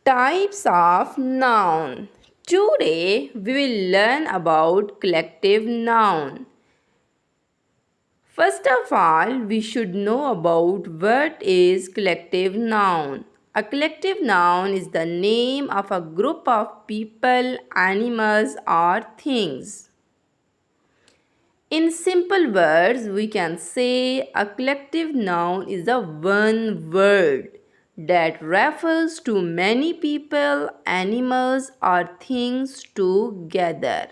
Types of noun. Today we will learn about collective noun. First of all, we should know about what is collective noun. A collective noun is the name of a group of people, animals, or things. In simple words, we can say a collective noun is a one word that refers to many people, animals, or things together.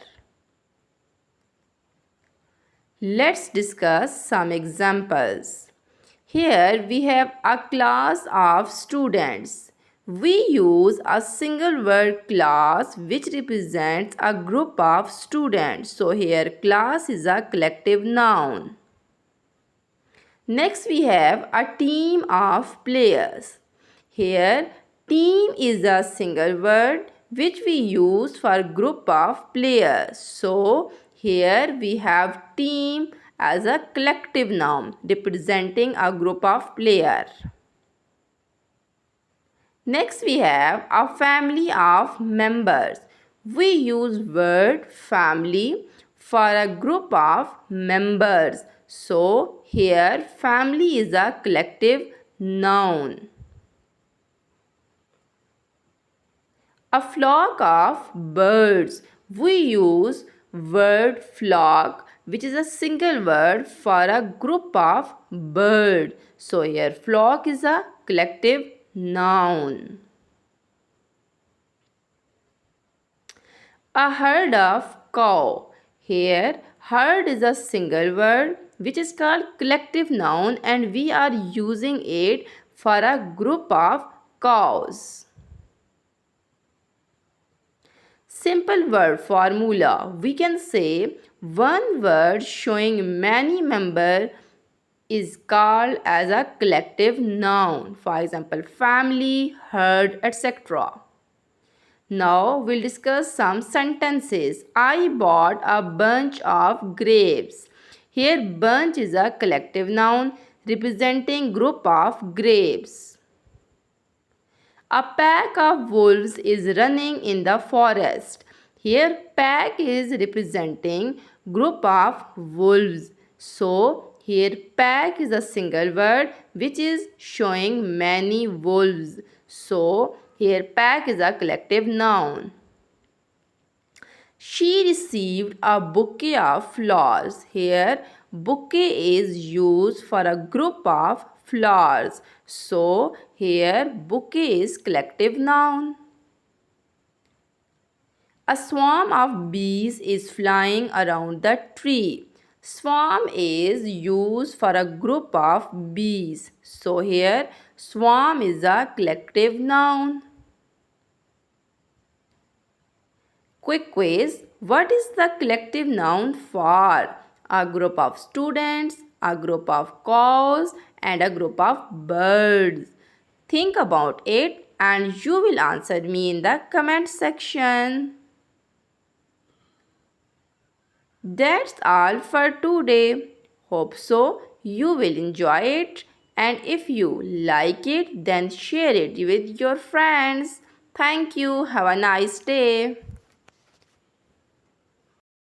Let's discuss some examples. Here we have a class of students. We use a single word class which represents a group of students. So here class is a collective noun. Next we have a team of players. Here team is a single word which we use for group of players. So here we have team as a collective noun representing a group of players. Next we have a family of members. We use word family for a group of members. So here family is a collective noun. A flock of birds. We use word flock which is a single word for a group of birds. So here flock is a collective noun. A herd of cow. Here herd is a single word which is called collective noun and we are using it for a group of cows. Simple word formula. We can say one word showing many members is called as a collective noun. For example, family, herd, etc. Now we'll discuss some sentences. I bought a bunch of grapes. Here bunch is a collective noun representing group of grapes. A pack of wolves is running in the forest. Here pack is representing group of wolves. So here pack is a single word which is showing many wolves. So here pack is a collective noun. She received a bouquet of flowers. Here bouquet is used for a group of flowers. So here bouquet is collective noun. A swarm of bees is flying around the tree. Swarm is used for a group of bees. So here swarm is a collective noun. Quick quiz. What is the collective noun for? A group of students, a group of cows, and a group of birds. Think about it and you will answer me in the comment section. That's all for today. Hope so you will enjoy it, and if you like it then share it with your friends. Thank you. Have a nice day.